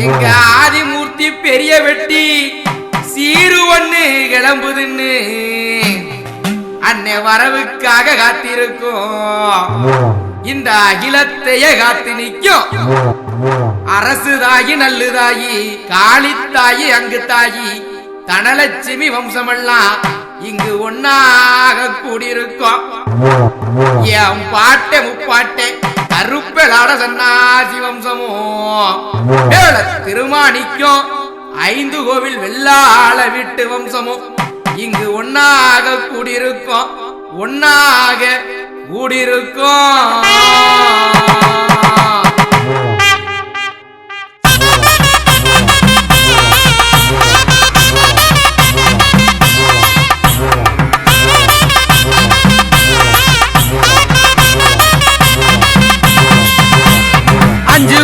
எங்க ஆதிமூர்த்தி பெரிய வெட்டி சீரு ஒண்ணு கிளம்புதுன்னு அன்னை வரவுக்காக காத்திருக்கும். இந்த அகிலத்தைய காத்து நிற்கும் அரசுதாயி நல்லுதாயி காளித்தாயி அங்கு தாயி தனலட்சுமி வம்சமெல்லாம் இங்கு ஒன்னாக கூடியிருக்கும். என் பாட்டை முப்பாட்டை கருப்பலாட சன்னாசி வம்சமும் திருமாணிக்கும் 5 கோவில் வெள்ளாள வீட்டு வம்சமும் இங்கு ஒன்னாக கூடியிருக்கும். ஒன்னாக கூடியிருக்கும்.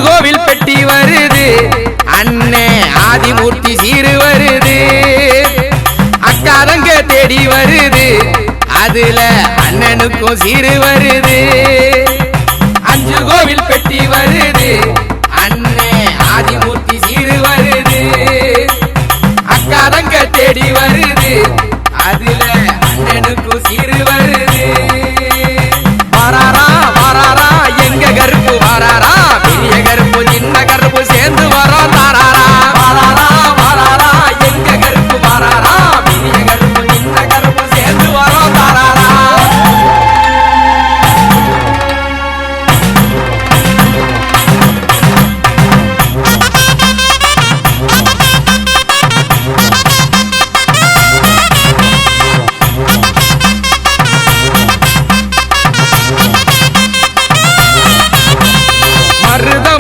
கோவில் பெட்டி வருது அண்ணே ஆதிமூர்த்தி சீரு வருது. அக்காதங்க தேடி வருது அதுல அண்ணனுக்கும் சீரு வருது. 5 கோவில் பெட்டி வருது அண்ணே ஆதிமூர்த்தி சீரு வருது. அக்காதங்க தேடி வருது அதுல அண்ணனுக்கும் சீரு வருது. வராரா வராரா எங்க கருப்பு வராரா பெரிய கருப்பு சின்ன கருப்பு சேர்ந்து வரோம் தாராரா. வராரா வராரா எங்க கருப்பு வராரா பெரிய கருப்பு சின்ன கருப்பு சேர்ந்து வரோம் தாராரா.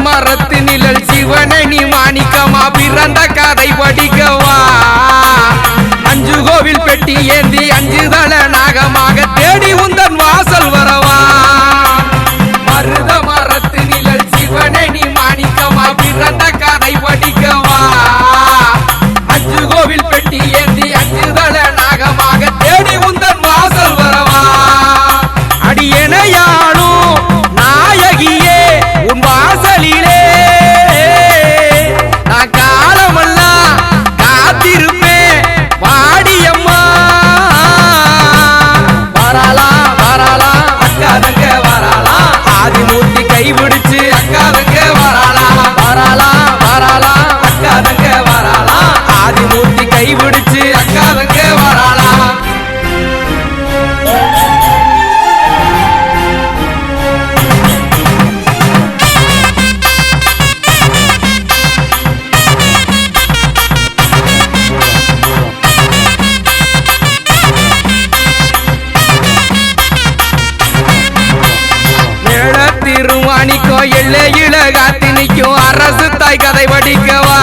மரத்து நிழல் சிவனி மாணிக்கமா பிறந்த கதை படிக்கவா. 5 கோவில் பெட்டி ஏந்தி 5 தல நாகமாக தேடி உந்தன் வாசல் வரவா. மருத மரத்து நிழல் சிவனி மாணிக்கமா பிறந்த கதை படிக்கவா. 5 கோவில் பெட்டி ஏந்தி 5 தல நாகமாக தேடி உந்தன் வாசல் வரவா. அடியனையானும் நாயகியே உன் வாசலிலே நான் காலமெல்லாம் காத்திருப்பேன் வாடியம்மா. வராளா வராளா அக்காதங்க வராளா ஆதிமூர்த்தி கைபிடிச்சு அக்காதங்க வராளா. வராளா வராளா அக்காதங்க வராளா ஆதிமூர்த்தி கைபிடிச்சு அக்காதங்க வராளா. திருமாணிக்கோ எல்லையில காத்து நிற்கும் அரசு தாய் கதை படிக்கவா.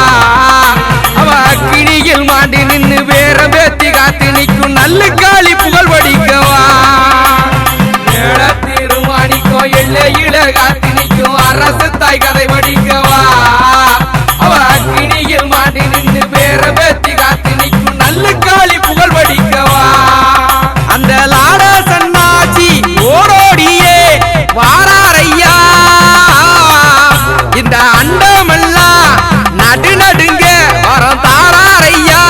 அவ அக்கினியில் மாண்டி நின்று வேற பேத்தி காத்து நிற்கும் நல்ல காளி புகழ் படிக்கவா. திருமாணிக்கோ எல்லையில காத்து நிற்கும் அரசு தாய் கதை படிக்கவா. அவ அக்கினியில் மாண்டி நின்று வேற பேத்தி காத்து நிற்கும் நல்ல காளி புகழ் படிக்கவா. அந்த லாட சன்னாச்சி ஓடோடியே வாராரையா. இந்த அண்டமெல்லாம் நடு நடுங்க வரம் தாராரையா.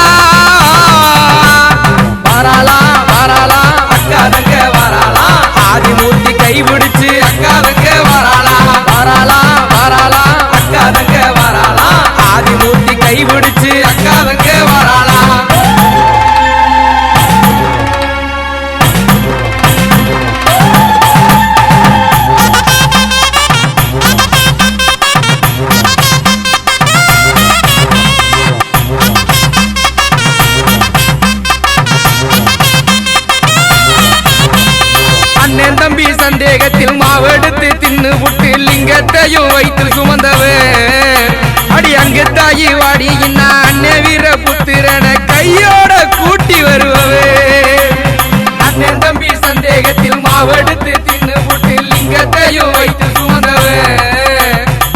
வராளா வராளா அக்காதங்க வராளா ஆதிமூர்த்தி கைபிடிச்சு அக்காதங்க வராளா. வராளா வராளா அக்காதங்க வராளா ஆதிமூர்த்தி கைபிடிச்சு அக்காதங்க வராளா. அண்ணன் தம்பி சந்தேகத்தில் மாவெடுத்து தின்னு விட்டு லிங்கத்தையும் வைத்து சுமந்தவே. அடி அங்கு தாயி வாடி இன்னா அண்ணன் வீர புத்திரன கையோட கூட்டி வருவவே. அண்ணன் தம்பி சந்தேகத்தில் மாவெடுத்து தின்னு விட்டு லிங்கத்தையும் வைத்து சுமந்தவே.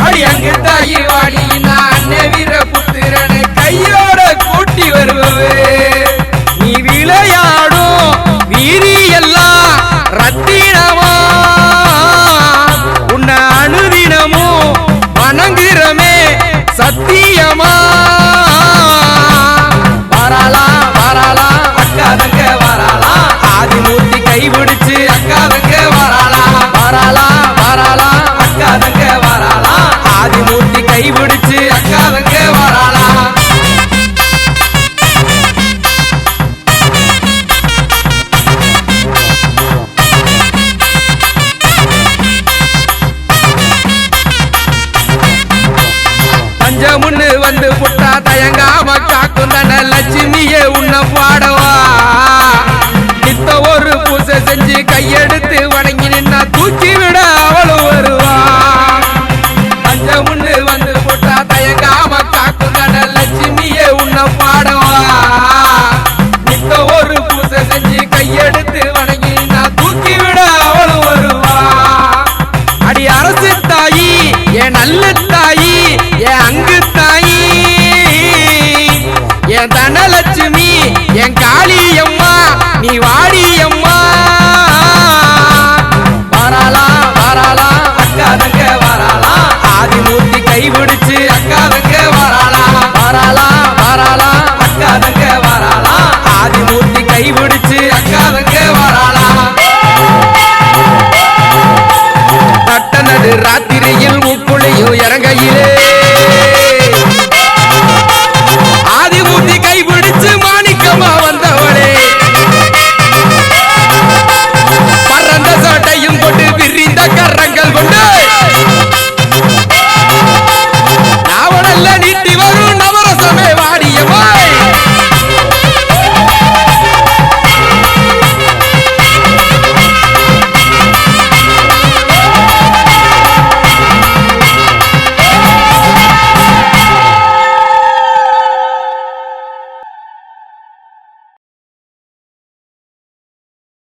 அடி அங்கு தாயி வாடி இன்னா அண்ணன் வீர புத்திரன கையோட கூட்டி வருவவே. நீ விளையாடும் வீரி எல்லாம் ரத்தினமா உன்னை அனுதினமும் வணங்குறமே சத்திய என் தனலட்சுமி என் காளியம்மா நீ வா